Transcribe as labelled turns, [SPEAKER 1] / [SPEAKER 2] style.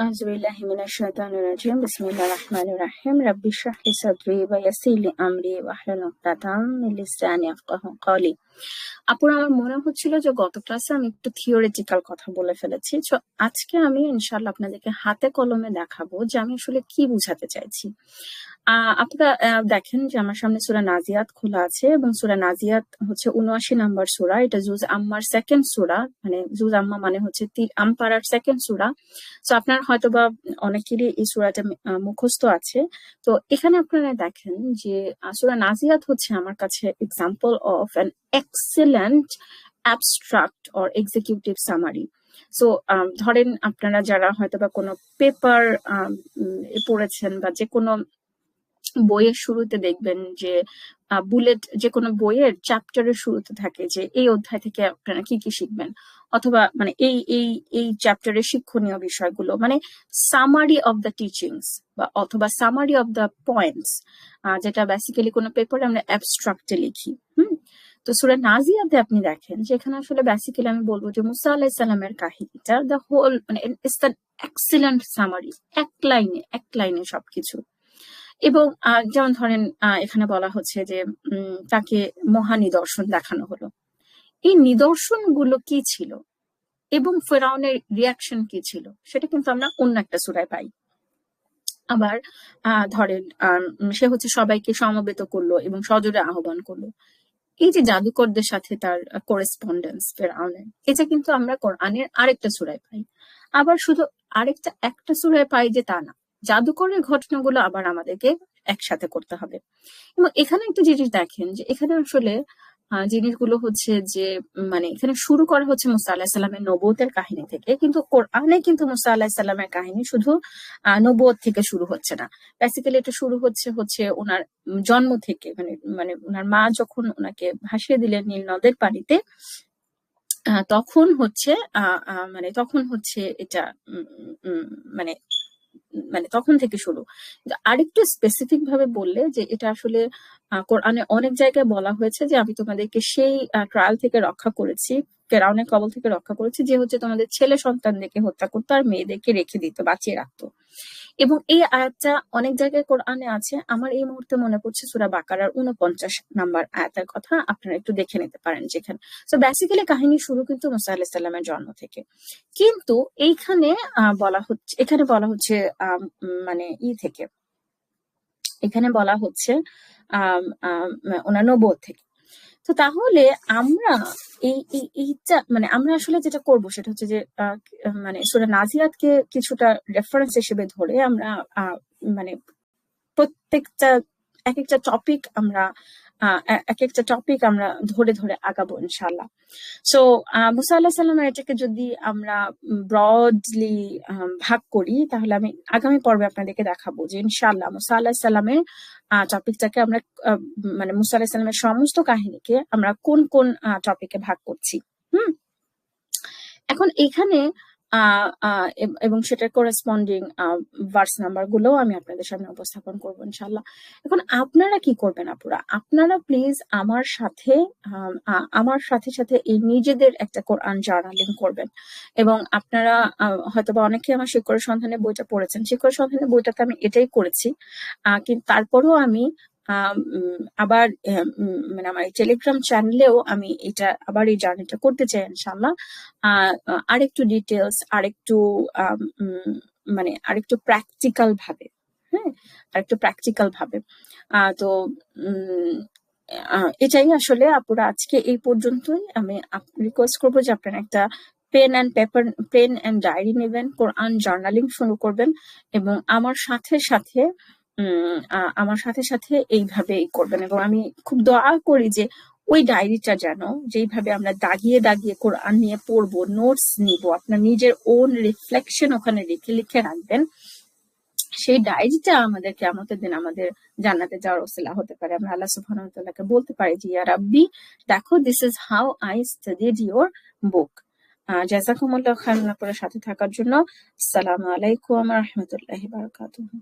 [SPEAKER 1] أعوذ بالله من الشيطان الرجيم بسم الله الرحمن الرحيم رب اشرح لي صدري ويسر لي أمري واحلل عقدة من লিসানি يفقهوا قولي। আপুরা, আমার মনে হচ্ছিল যে গত ক্লাসে আমি একটু থিওরিটিক্যাল কথা বলে ফেলেছি। তো আজকে আমি ইনশাআল্লাহ আপনাদেরকে হাতে কলমে দেখাবো যে আমি আসলে কি বোঝাতে চাইছি। আপনারা দেখেন যে আমার সামনে সূরা নাজিয়াত খোলা আছে এবং সূরা নাজিয়াত হচ্ছে ৭৯ নাম্বার সূরা। এটা জুজ আম্মার সেকেন্ড সূরা, মানে জুজ আম্মা মানে হচ্ছে আমপাড়ার সেকেন্ড সূরা। তো আপনার হয়তোবা অনেকেরই এই সূরাটা মুখস্থ আছে। তো এখানে আপনারা দেখেন যে সূরা নাজিয়াত হচ্ছে আমার কাছে example of an excellent abstract or executive summary. So ধরেন আপনারা যারা হয়তোবা কোনো পেপার পড়েছেন বা যে কোনো বইয়ের শুরুতে দেখবেন যে বুলেট, যে কোনো বইয়ের চ্যাপ্টারের শুরুতে থাকে যে এই অধ্যায় থেকে আপনারা কি কি শিখবেন, অথবা মানে এই এই এই চ্যাপ্টারের শিক্ষণীয় বিষয়গুলো, মানে সামারি অফ দ্য টিচিংস বা অথবা সামারি অফ দ্য পয়েন্টস, যেটা বেসিক্যালি কোনো পেপারে আমরা অ্যাবস্ট্রাক্টে লিখি। তো সূরা নাজিয়াতে আপনি দেখেন যে এখানে আসলে বেসিক্যালি আমি বলবো যে মুসা আলাইহিস সালামের কাহিনীটা দ্য হোল, মানে ইটস দ্য এক্সিলেন্ট সামারি, এক লাইনে সবকিছু। এবং যেমন ধরেন এখানে বলা হচ্ছে যে তাকে মহা নিদর্শন দেখানো হলো। এই নিদর্শনগুলো কি ছিল এবং ফেরাউনের রিয়াকশন কি ছিল সেটা কিন্তু আমরা অন্য একটা সূরায় পাই। আবার ধরেন সে হচ্ছে সবাইকে সমবেত করলো এবং সজোরে আহ্বান করলো। এই যে জাদুকরদের সাথে তার করেসপন্ডেন্স ফেরাউনের, এটা কিন্তু আমরা কোরআনের আরেকটা সূরায় পাই। আবার শুধু একটা সূরায় পাই যে তা না, জাদুকরের ঘটনাগুলো আবার আমাদেরকে একসাথে করতে হবে। এবং এখানে একটা জিনিস দেখেন যে এখানে আসলে জিনিসগুলো হচ্ছে যে মানে এখানে শুরু করা হচ্ছে মুসা আলাহিস সালামের নবুয়তের কাহিনী থেকে, কিন্তু কোরআনে কিন্তু মুসা আলাহিস সালামের কাহিনী শুধু নবুয়ত থেকে শুরু হচ্ছে না। বেসিক্যালি এটা শুরু হচ্ছে ওনার জন্ম থেকে, মানে মানে ওনার মা যখন ওনাকে ভাসিয়ে দিলেন নীল নদের পানিতে, তখন হচ্ছে এটা মানে মানে তখন থেকে শুরু। আরেকটু স্পেসিফিক ভাবে বললে যে এটা আসলে কোরআনে অনেক জায়গায় বলা হয়েছে যে আমি তোমাদেরকে সেই ট্রায়াল থেকে রক্ষা করেছি, ফেরাউনের কবল থেকে রক্ষা করেছি, যে হচ্ছে তোমাদের ছেলে সন্তানদেরকে হত্যা করতো আর মেয়েদেরকে রেখে দিত, বাঁচিয়ে রাখতো। এবং এই আয়াতটা অনেক জায়গায় কোরআনে আছে। আমার এই মুহূর্তে মনে পড়ছে সূরা বাকারার ৪৯ নাম্বার আয়াতের কথা, আপনারা একটু দেখে নিতে পারেন যেখানে। তো বেসিক্যালি কাহিনী শুরু কিন্তু মুসা আলাইহিস সালামের জন্ম থেকে, কিন্তু এখানে বলা হচ্ছে মানে থেকে, এখানে বলা হচ্ছে ওনার নবুয়ত থেকে। তো তাহলে আমরা এইটা মানে আমরা আসলে যেটা করব সেটা হচ্ছে যে মানে সূরা নাজিয়াতকে কিছুটা রেফারেন্স হিসেবে ধরে আমরা মানে প্রত্যেকটা এক একটা টপিক আমরা ধরে ধরে আগাবো ইনশাআল্লাহ। সো মুসা আলাইহিস সালামের এটাকে যদি আমরা ব্রডলি ভাগ করি, তাহলে আমি আগামী পর্বে আপনাদেরকে দেখাবো যে ইনশাআল্লাহ মুসা আলাইহিস সালামের টপিকটাকে আমরা মানে মুসা আলাইহিস সালামের সমস্ত কাহিনীকে আমরা কোন কোন টপিকে ভাগ করছি। এখন এখানে এবং সেটার করেসপন্ডিং ভার্স নাম্বার গুলো আমি আপনাদের সামনে উপস্থাপন করব ইনশাআল্লাহ। এখন আপনারা কি করবেন আপুরা, আপনারা প্লিজ আমার সাথে সাথে এই নিজেদের একটা কোরআন জার্নালিং করবেন। এবং আপনারা হয়তোবা অনেকে আমার শিকড়ের সন্ধানে বইটা পড়েছেন। শিকড়ের সন্ধানে বইটাতে আমি এটাই করেছি, কিন্তু তারপরেও আমি আবার মানে আমার টেলিগ্রাম চ্যানেলেও আমি এটা আবার এই জার্নিটা করতে চাই ইনশাআল্লাহ। আরেকটু ডিটেলস, আরেকটু প্র্যাকটিক্যাল ভাবে, আরেকটু প্র্যাকটিক্যাল ভাবে। তো এটাই আসলে আপুরা, আজকে এই পর্যন্তই। আমি রিকোয়েস্ট করবো যে আপনারা একটা পেন অ্যান্ড ডায়েরি নেবেন, কোরআন জার্নালিং শুরু করবেন এবং আমার সাথে সাথে এইভাবেই করবেন। এবং আমি খুব দোয়া করি যে ওই ডায়েরিটা যেন, যেইভাবে আমরা দাগিয়ে দাগিয়ে কোরআন নিয়ে পড়বো, নোটস নিব, আপনার নিজের ওন রিফ্লেকশন ওখানে লিখে রাখবেন, সেই ডায়েরিটা আমাদের কিয়ামতের দিন আমাদের জান্নাতে যাওয়ার ওসিলা হতে পারে। আমরা আল্লাহ সুবহানাহু ওয়া তাআলাকে বলতে পারি যে ইয়া রাব্বি, দেখো this is how I studied your book. জাযাকুমুল্লাহু খাইরান আপনার সাথে থাকার জন্য। আসসালামু আলাইকুম ওয়া রাহমাতুল্লাহি ওয়া বারাকাতুহু।